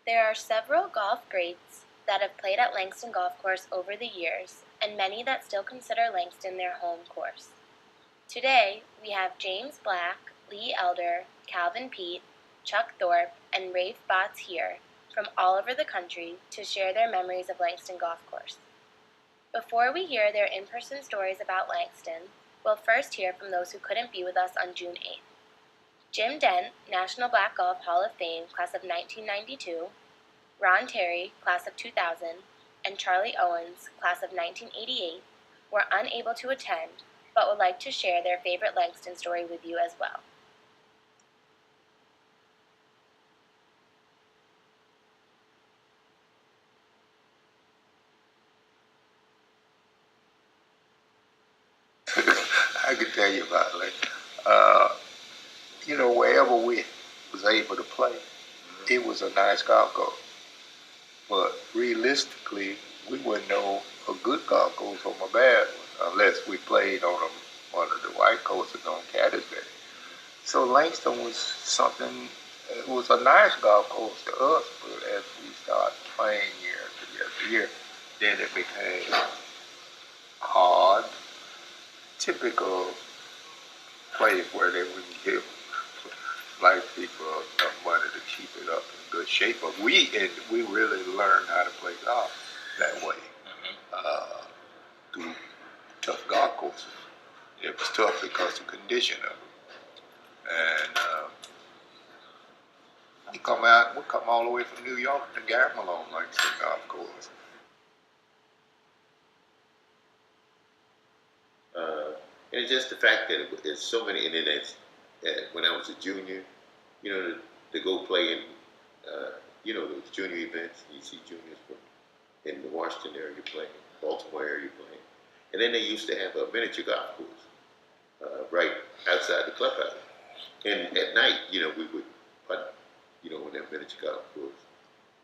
There are several golf greats that have played at Langston Golf Course over the years, and many that still consider Langston their home course. Today, we have James Black, Lee Elder, Calvin Pete, Chuck Thorpe, and Rafe Botts here from all over the country to share their memories of Langston Golf Course. Before we hear their in-person stories about Langston, we'll first hear from those who couldn't be with us on June 8th. Jim Dent, National Black Golf Hall of Fame, class of 1992, Ron Terry, class of 2000, and Charlie Owens, class of 1988, were unable to attend, but would like to share their favorite Langston story with you as well. I could tell you about it. Wherever we was able to play, it was a nice golf course. But realistically, we wouldn't know a good golf course from a bad one unless we played on one of the white courses on Caddisbury. So Langston was something. It was a nice golf course to us, but as we started playing year after year, then it became hard, typical place where they wouldn't give black people enough money to keep it up in good shape. But we really learned how to play golf that way, through tough golf courses. It was tough because of the condition of it. And we come all the way from New York to gamble on Langston Golf Course. And it's just the fact that there's so many internets. When I was a junior, to go play in, those junior events. You see juniors from in the Washington area playing, Baltimore area playing, and then they used to have a miniature golf course right outside the clubhouse. And at night, we would putt, on that miniature golf course,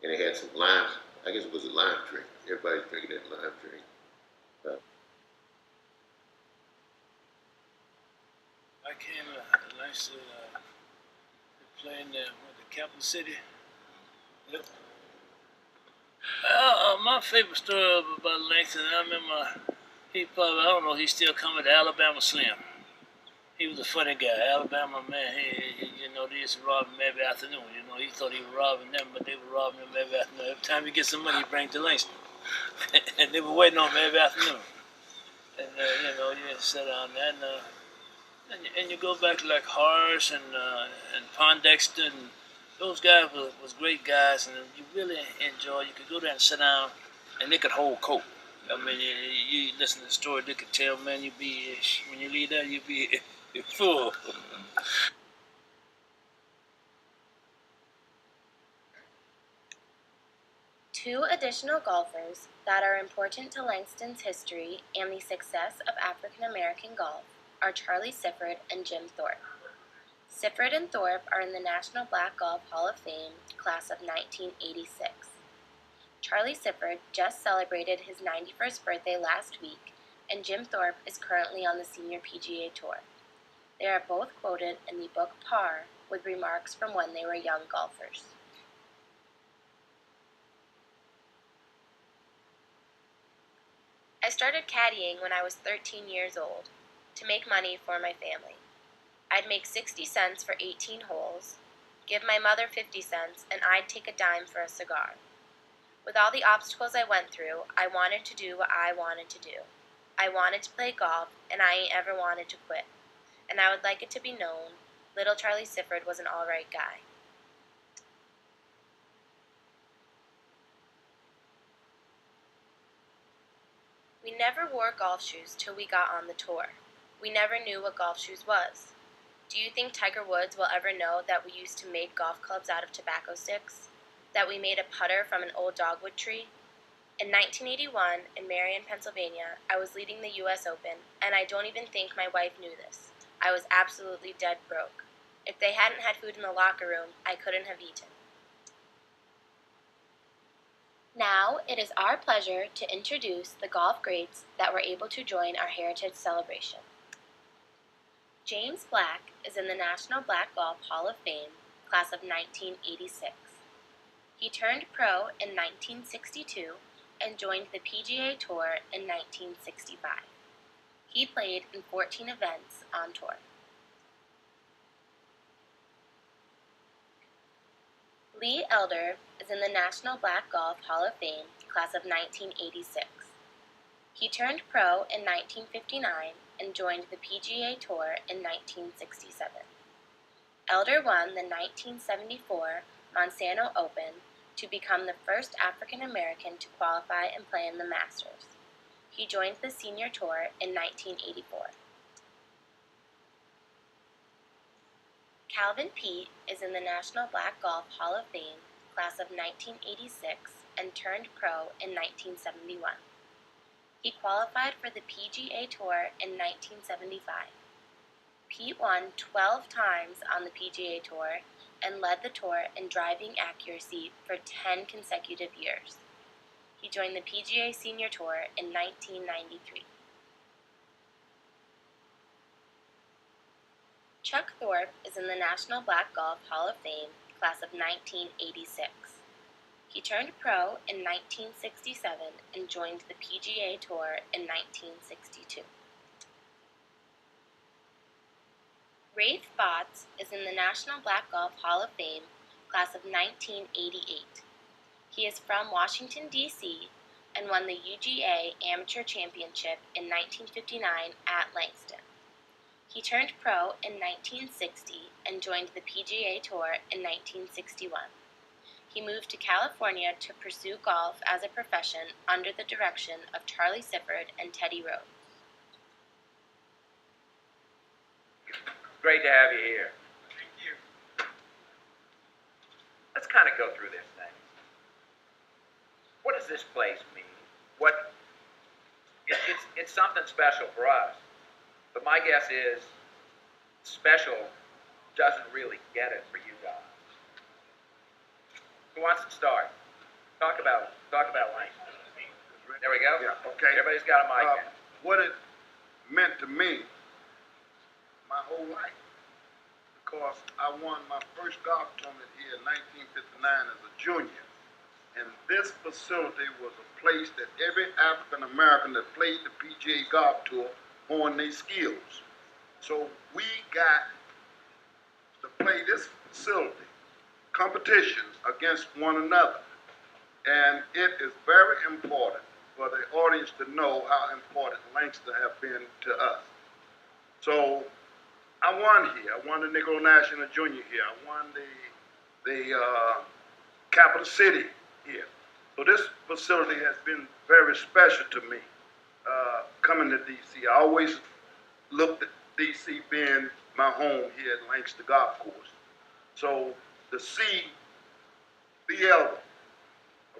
and they had some lime. I guess it was a lime drink. Everybody's drinking that lime drink. I came Langston playing the capital city. Yep. My favorite story about Langston, I remember I don't know, he's still coming to Alabama Slim. He was a funny guy. Alabama man, they used to rob him every afternoon. He thought he was robbing them, but they were robbing him every afternoon. Every time he gets some money, he brings to Langston. And they were waiting on him every afternoon. And, you sit down there and you go back to like Horace and Pondexter, and those guys was great guys, and you really enjoy. You could go there and sit down, and they could hold court. I mean, you listen to the story, they could tell, man, when you leave there, you be full. Two additional golfers that are important to Langston's history and the success of African American golf are Charlie Sifford and Jim Thorpe. Sifford and Thorpe are in the National Black Golf Hall of Fame, class of 1986. Charlie Sifford just celebrated his 91st birthday last week, and Jim Thorpe is currently on the Senior PGA Tour. They are both quoted in the book Par with remarks from when they were young golfers. I started caddying when I was 13 years old, to make money for my family. I'd make 60 cents for 18 holes, give my mother 50 cents, and I'd take a dime for a cigar. With all the obstacles I went through, I wanted to do what I wanted to do. I wanted to play golf, and I ain't ever wanted to quit. And I would like it to be known, little Charlie Sifford was an all-right guy. We never wore golf shoes till we got on the tour. We never knew what golf shoes was. Do you think Tiger Woods will ever know that we used to make golf clubs out of tobacco sticks? That we made a putter from an old dogwood tree? In 1981, in Marion, Pennsylvania, I was leading the U.S. Open, and I don't even think my wife knew this. I was absolutely dead broke. If they hadn't had food in the locker room, I couldn't have eaten. Now, it is our pleasure to introduce the golf greats that were able to join our Heritage Celebration. James Black is in the National Black Golf Hall of Fame, class of 1986. He turned pro in 1962 and joined the PGA Tour in 1965. He played in 14 events on tour. Lee Elder is in the National Black Golf Hall of Fame, class of 1986. He turned pro in 1959 and joined the PGA Tour in 1967. Elder won the 1974 Monsanto Open to become the first African American to qualify and play in the Masters. He joined the Senior Tour in 1984. Calvin Peete is in the National Black Golf Hall of Fame, class of 1986, and turned pro in 1971. He qualified for the PGA Tour in 1975. Peete won 12 times on the PGA Tour and led the tour in driving accuracy for 10 consecutive years. He joined the PGA Senior Tour in 1993. Chuck Thorpe is in the National Black Golf Hall of Fame, class of 1986. He turned pro in 1967 and joined the PGA Tour in 1962. Rafe Botts is in the National Black Golf Hall of Fame, class of 1988. He is from Washington, D.C., and won the UGA Amateur Championship in 1959 at Langston. He turned pro in 1960 and joined the PGA Tour in 1961. He moved to California to pursue golf as a profession under the direction of Charlie Sifford and Teddy Rhodes. Great to have you here. Thank you. Let's kind of go through this thing. What does this place mean? It's something special for us. But my guess is special doesn't really get it for you guys. Who wants to start? Talk about Langston. There we go. Yeah, okay. Everybody's got a mic. What it meant to me my whole life, because I won my first golf tournament here in 1959 as a junior. And this facility was a place that every African American that played the PGA Golf Tour honed their skills. So we got to play this facility, competitions against one another. And it is very important for the audience to know how important Langston have been to us. So I won here. I won the Negro National Junior here. I won the Capital City here. So this facility has been very special to me coming to D.C. I always looked at D.C. being my home here at Langston Golf Course. So to see the Elder,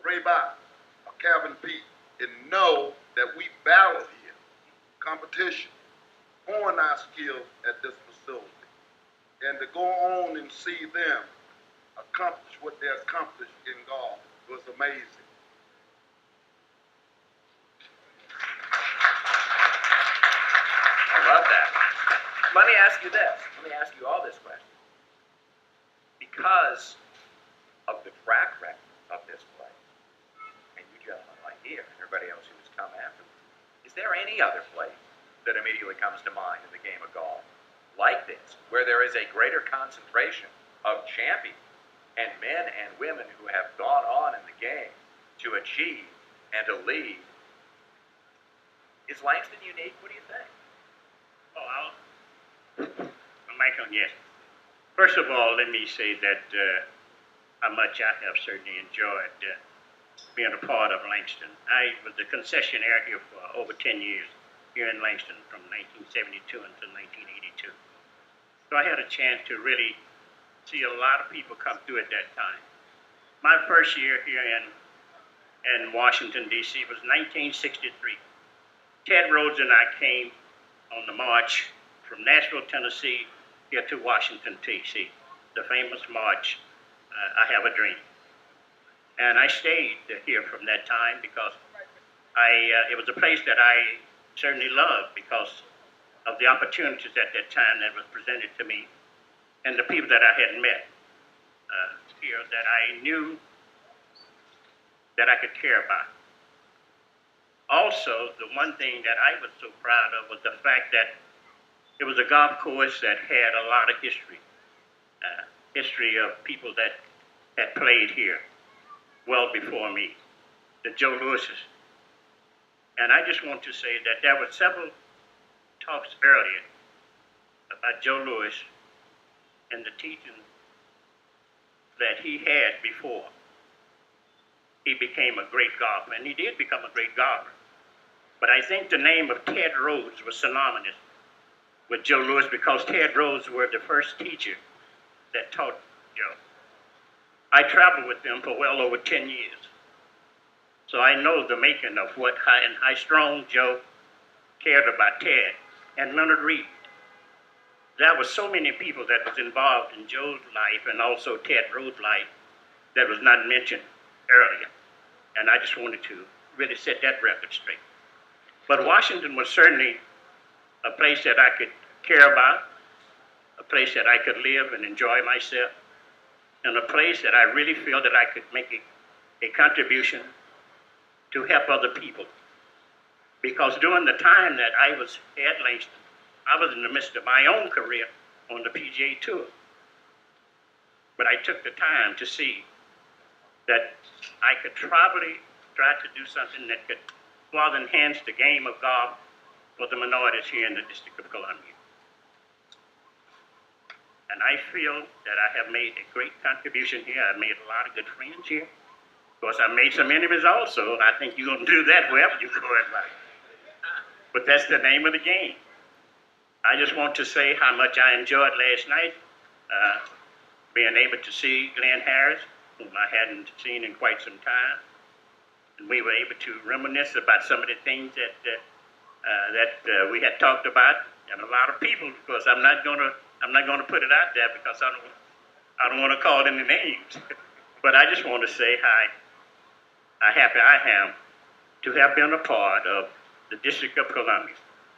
Ray Bott, or Calvin Peete, and know that we battle here, competition, hone our skills at this facility, and to go on and see them accomplish what they accomplished in golf was amazing. I love that. Let me ask you this. Let me ask you all this question. Because of the track record of this place, and you gentlemen right here, and everybody else who has come after, is there any other place that immediately comes to mind in the game of golf like this, where there is a greater concentration of champions and men and women who have gone on in the game to achieve and to lead? Is Langston unique? What do you think? Oh, Michael, yes. First of all, let me say that how much I have certainly enjoyed being a part of Langston. I was the concessionaire here for over 10 years here in Langston from 1972 until 1982. So I had a chance to really see a lot of people come through at that time. My first year here in Washington, D.C. was 1963. Ted Rhodes and I came on the march from Nashville, Tennessee, here to Washington, D.C., the famous march, I Have a Dream. And I stayed here from that time because it was a place that I certainly loved because of the opportunities at that time that was presented to me and the people that I had met here that I knew that I could care about. Also, the one thing that I was so proud of was the fact that it was a golf course that had a lot of history of people that had played here well before me, the Joe Lewises. And I just want to say that there were several talks earlier about Joe Lewis and the teaching that he had before he became a great golfer. And he did become a great golfer. But I think the name of Ted Rhodes was synonymous with Joe Lewis because Ted Rhodes were the first teacher that taught Joe. I traveled with them for well over 10 years. So I know the making of how strong Joe cared about Ted and Leonard Reed. There were so many people that was involved in Joe's life and also Ted Rhodes' life that was not mentioned earlier. And I just wanted to really set that record straight. But Washington was certainly a place that I could care about, a place that I could live and enjoy myself, and a place that I really feel that I could make a contribution to help other people. Because during the time that I was at Langston, I was in the midst of my own career on the PGA Tour. But I took the time to see that I could probably try to do something that could further enhance the game of golf for the minorities here in the District of Columbia. And I feel that I have made a great contribution here. I've made a lot of good friends here. Of course, I made some enemies also. I think you're going to do that wherever you go in life. But that's the name of the game. I just want to say how much I enjoyed last night, being able to see Glenn Harris, whom I hadn't seen in quite some time. And we were able to reminisce about some of the things that we had talked about, and a lot of people. Because I'm not gonna put it out there because I don't want to call any names. But I just want to say how happy I am to have been a part of the District of Columbia.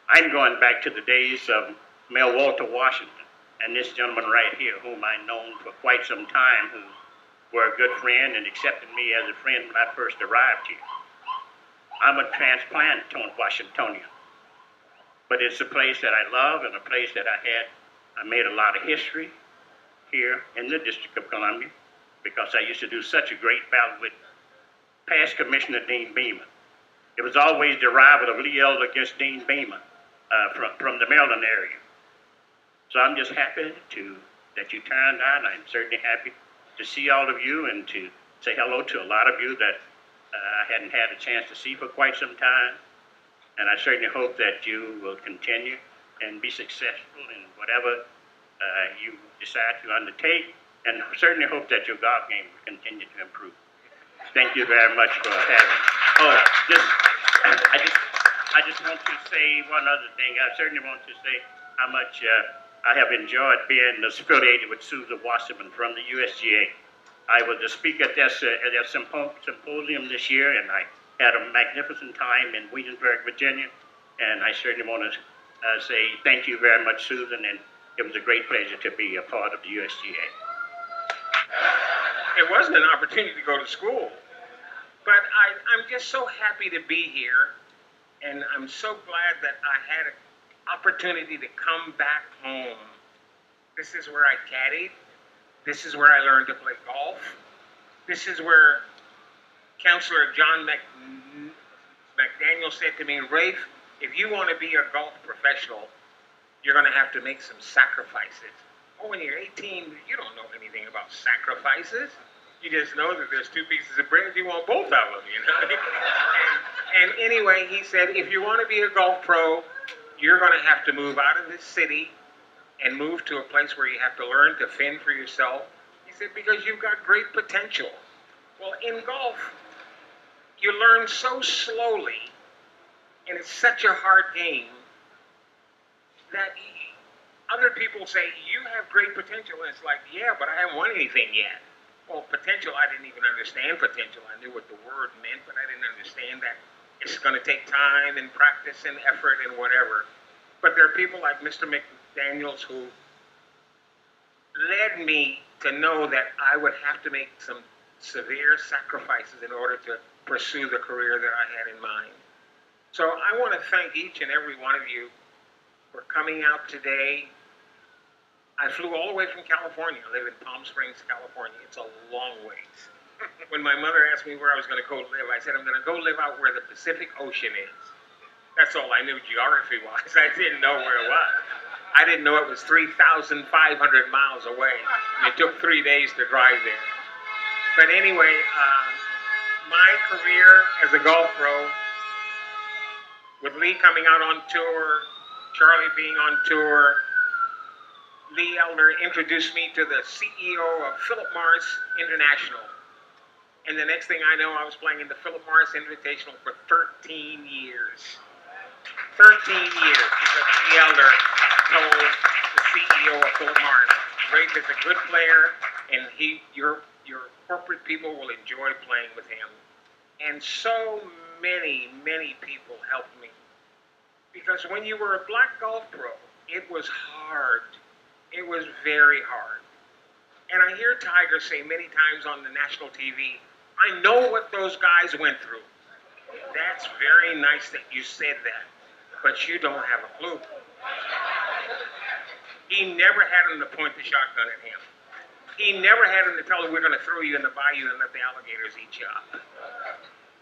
I'm going back to the days of Mayor Walter Washington and this gentleman right here, whom I've known for quite some time, who were a good friend and accepted me as a friend when I first arrived here. I'm a transplant Washingtonian, but it's a place that I love and a place that I made a lot of history here in the District of Columbia because I used to do such a great battle with past Commissioner Dean Beeman. It was always the rival of Lee Elder against Dean Beeman from the Maryland area. So I'm just happy that you turned out. I'm certainly happy to see all of you and to say hello to a lot of you that I hadn't had a chance to see for quite some time. And I certainly hope that you will continue and be successful in whatever you decide to undertake, and certainly hope that your golf game will continue to improve. Thank you very much for having me. I just want to say one other thing. I certainly want to say how much I have enjoyed being affiliated with Susan Wasserman from the USGA. I was the speaker at their symposium this year, and I had a magnificent time in Williamsburg, Virginia. And I certainly want to say thank you very much, Susan, and it was a great pleasure to be a part of the USGA. It wasn't an opportunity to go to school, but I'm just so happy to be here, and I'm so glad that I had an opportunity to come back home. This is where I caddied. This is where I learned to play golf. This is where Counselor John McDaniel said to me, Rafe, if you want to be a golf professional, you're going to have to make some sacrifices. Oh, when you're 18, you don't know anything about sacrifices. You just know that there's two pieces of bread, you want both of them, you know. and anyway, he said, if you want to be a golf pro, you're going to have to move out of this city and move to a place where you have to learn to fend for yourself. He said, because you've got great potential. Well, in golf, you learn so slowly, and it's such a hard game, that other people say, you have great potential, and it's like, yeah, but I haven't won anything yet. Well, potential, I didn't even understand potential. I knew what the word meant, but I didn't understand that it's going to take time and practice and effort and whatever. But there are people like Mr. McDaniels who led me to know that I would have to make some severe sacrifices in order to pursue the career that I had in mind. So I want to thank each and every one of you for coming out today. I flew all the way from California. I live in Palm Springs, California. It's a long ways. When my mother asked me where I was going to go live, I said, I'm going to go live out where the Pacific Ocean is. That's all I knew geography-wise. I didn't know where it was. I didn't know it was 3,500 miles away. And it took 3 days to drive there. But anyway, my career as a golf pro, with Lee coming out on tour, Charlie being on tour, Lee Elder introduced me to the CEO of Philip Morris International. And the next thing I know, I was playing in the Philip Morris Invitational for 13 years. 13 years. Lee Elder told the CEO of Philip Morris, Ray is a good player, and your corporate people will enjoy playing with him. And so many people helped me. Because when you were a black golf pro, it was hard. It was very hard. And I hear Tiger say many times on the national TV, I know what those guys went through. That's very nice that you said that, but you don't have a clue. He never had him to point the shotgun at him. He never had him to tell him, we're going to throw you in the bayou and let the alligators eat you up.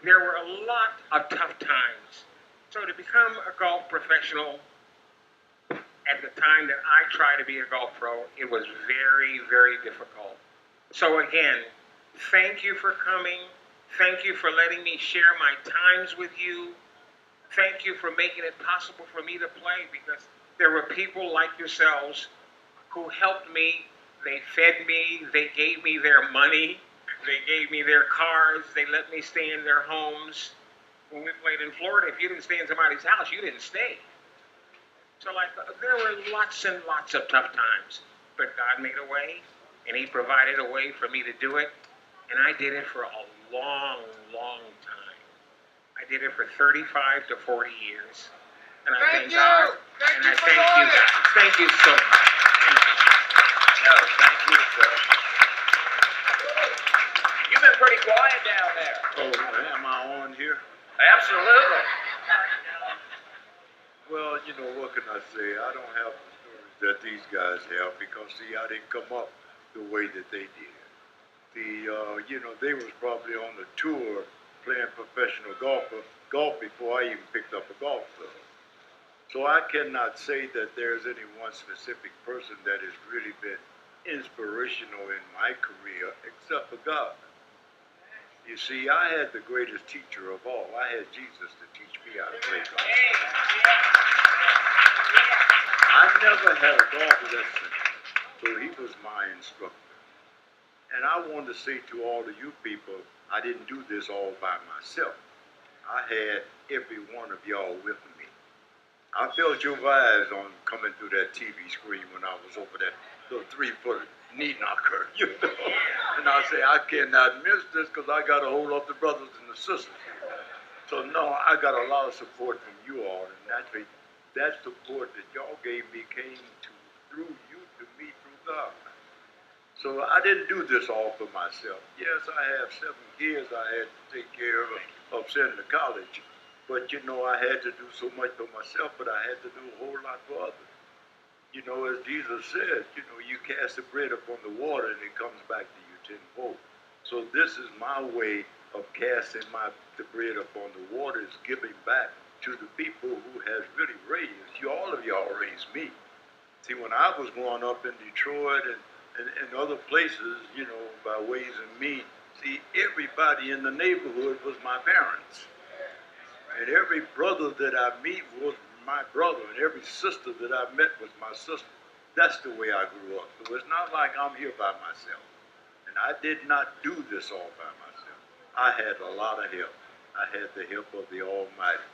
There were a lot of tough times. So to become a golf professional at the time that I tried to be a golf pro, it was very, very difficult. So again, thank you for coming. Thank you for letting me share my times with you. Thank you for making it possible for me to play, because there were people like yourselves who helped me. They fed me. They gave me their money. They gave me their cars. They let me stay in their homes. When we played in Florida, if you didn't stay in somebody's house, you didn't stay. So there were lots and lots of tough times, but God made a way, and He provided a way for me to do it, and I did it for a long, long time. I did it for 35 to 40 years, and I thank God, and I thank you guys. Thank you so much. Thank you. No, thank you, sir. You've been pretty quiet down there. Oh, am I on here? Absolutely. Well, you know, what can I say? I don't have the stories that these guys have because, see, I didn't come up the way that they did. You know, they was probably on the tour playing professional golf before I even picked up a golf club. So I cannot say that there's any one specific person that has really been inspirational in my career except for God. You see, I had the greatest teacher of all. I had Jesus to teach me how to play golf. I never had a golf lesson, so he was my instructor. And I want to say to all of you people, I didn't do this all by myself. I had every one of y'all with me. I felt your vibes on coming through that TV screen when I was over that little 3-foot knee knocker, you know. And I say, I cannot miss this because I got to hold up the brothers and the sisters. So no, I got a lot of support from you all, and naturally, that support that y'all gave me came through you to me through God. So I didn't do this all for myself. Yes, I have 7 kids I had to take care of sending to college. But you know, I had to do so much for myself, but I had to do a whole lot for others. You know, as Jesus said, you know, you cast the bread upon the water and it comes back to you tenfold. So this is my way of casting the bread upon the water, is giving back to the people who has really raised you. All of y'all raised me. See, when I was growing up in Detroit and other places, you know, by ways and means, see, everybody in the neighborhood was my parents. And every brother that I meet was my brother, and every sister that I met was my sister. That's the way I grew up. So it's not like I'm here by myself. And I did not do this all by myself. I had a lot of help. I had the help of the Almighty.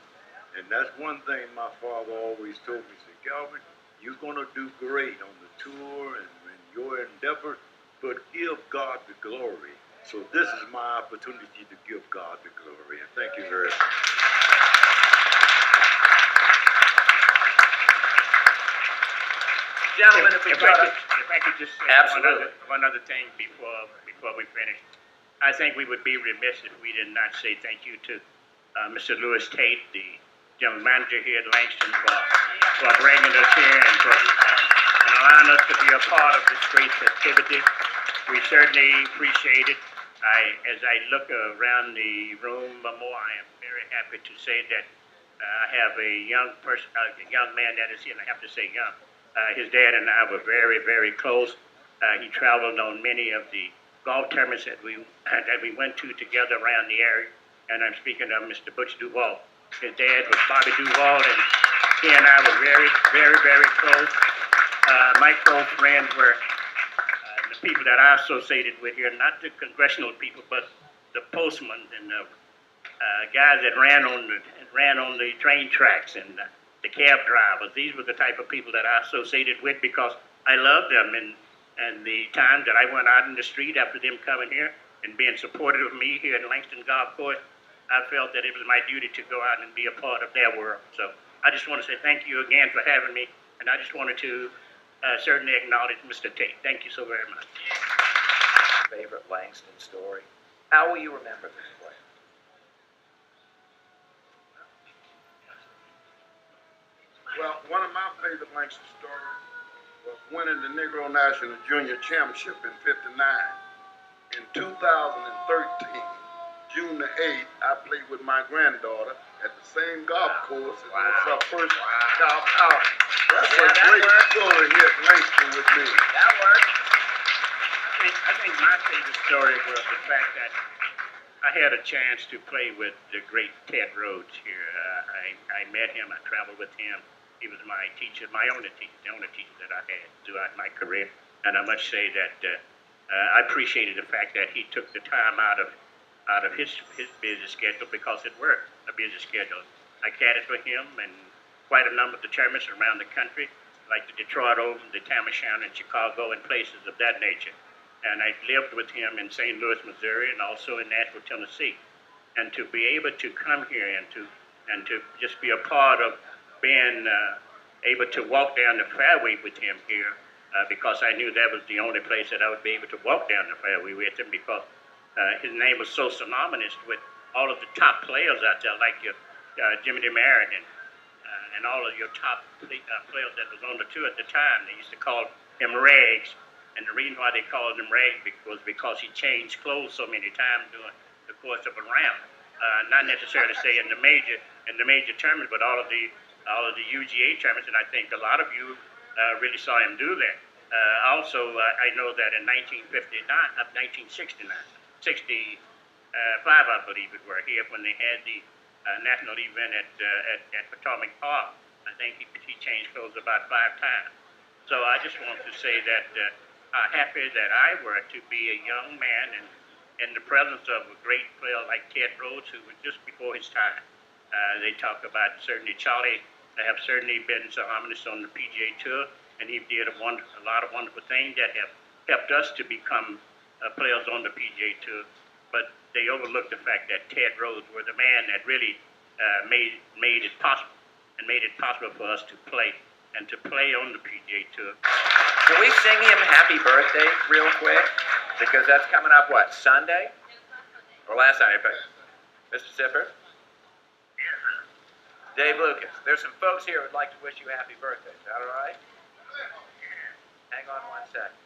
And that's one thing my father always told me. He said, Calvin, you're going to do great on the tour and in your endeavor, but give God the glory. So this is my opportunity to give God the glory. And thank you very much. Gentlemen, If I could just say Absolutely. one other thing before we finish. I think we would be remiss if we did not say thank you to Mr. Lewis Tate, the general manager here at Langston, for bringing us here and for and allowing us to be a part of this great festivity. We certainly appreciate it. As I look around the room more, I am very happy to say that I have a young person, a young man that is here, and I have to say young. His dad and I were very, very close. He traveled on many of the golf tournaments that we went to together around the area. And I'm speaking of Mr. Butch Duval. His dad was Bobby Duval, and he and I were very, very, very close. My close friends were the people that I associated with here, not the congressional people, but the postmen and the guys that ran on the train tracks and the cab drivers. These were the type of people that I associated with because I loved them. And the time that I went out in the street after them coming here and being supportive of me here at Langston Golf Course, I felt that it was my duty to go out and be a part of their world. So I just want to say thank you again for having me, and I just wanted to certainly acknowledge Mr. Tate. Thank you so very much. Favorite Langston story? How will you remember this player? Well, one of my favorite Langston stories was winning the Negro National Junior Championship in '59. In 2013, June the 8th, I played with my granddaughter at the same golf course. It was her first golf outing. That's a great story here at Langston with me. That works. I think my favorite story was the fact that I had a chance to play with the great Ted Rhodes here. I met him. I traveled with him. He was my teacher, my only teacher, the only teacher that I had throughout my career. And I must say that I appreciated the fact that he took the time out of his busy schedule because it worked, a busy schedule. I caddied for him and quite a number of the tournaments around the country, like the Detroit Open, the Tamashan in Chicago, and places of that nature. And I lived with him in St. Louis, Missouri, and also in Nashville, Tennessee. And to be able to come here and to just be a part of being able to walk down the fairway with him here, because I knew that was the only place that I would be able to walk down the fairway with him because his name was so synonymous with all of the top players out there, like your Jimmy DeMaritt and all of your top players that was on the tour at the time. They used to call him Rags, and the reason why they called him Rags was because he changed clothes so many times during the course of a round. Not necessarily say in the major tournaments, but all of the UGA tournaments, and I think a lot of you really saw him do that. Also, I know that in 1965, I believe it were, here when they had the national event at Potomac Park. I think he changed clothes about 5 times. So I just want to say that how happy that I were to be a young man and in the presence of a great player like Ted Rhodes, who was just before his time. They talk about certainly Charlie have certainly been so ominous on the PGA Tour, and he did a lot of wonderful things that have helped us to become players on the PGA Tour. But they overlooked the fact that Ted Rhodes was the man that really made it possible, and made it possible for us to play on the PGA Tour. Can we sing him happy birthday real quick? Because that's coming up, what, Sunday? Or last Sunday, Mr. Sipper? Dave Lucas, there's some folks here who would like to wish you a happy birthday. Is that all right? Hang on one second.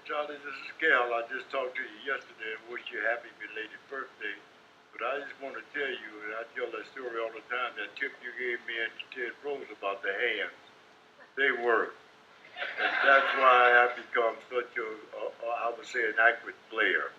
Charlie, this is Cal. I just talked to you yesterday and wished you a happy belated birthday. But I just want to tell you, and I tell that story all the time, that tip you gave me at Ted Rhodes about the hands, they work. And that's why I've become such I would say, an accurate player.